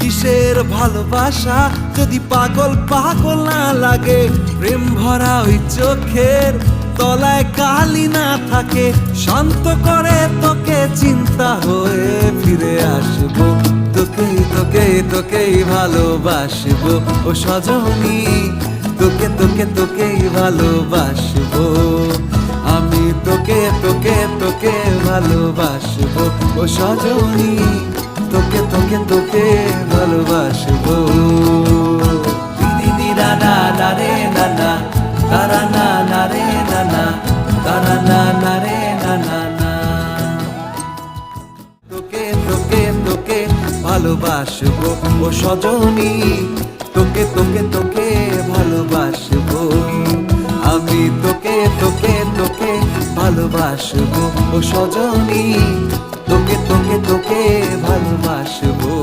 কিসের ভালোবাসা যদি পাগল পাগল না লাগে, প্রেম ভরা ওই চোখের তলায় কালি না থাকে, শান্ত করে তোকে চিন্তা হয়ে ফিরে আসবো, তোকেই তোকেই তোকেই ভালোবাসবো ও সজনী, তোকে তোকে তোকেই ভালোবাসবো আমি, তোকে তোকে তোকে ভালোবাসবো ও সজনী, তোকে তোকে তোকে ভালোবাসবো। দিদি না না না রে না না, তারা না না রে না না, তারা না না রে না না না। তোকে তোকে তোকে ভালোবাসবো ও সজনী, তোকে তোকে তোকে ভালোবাসবো আমি, তোকে তোকে তোকে ভালোবাসবো ও সজনী, তোকে তোকে তোকে ভালোবাসবো।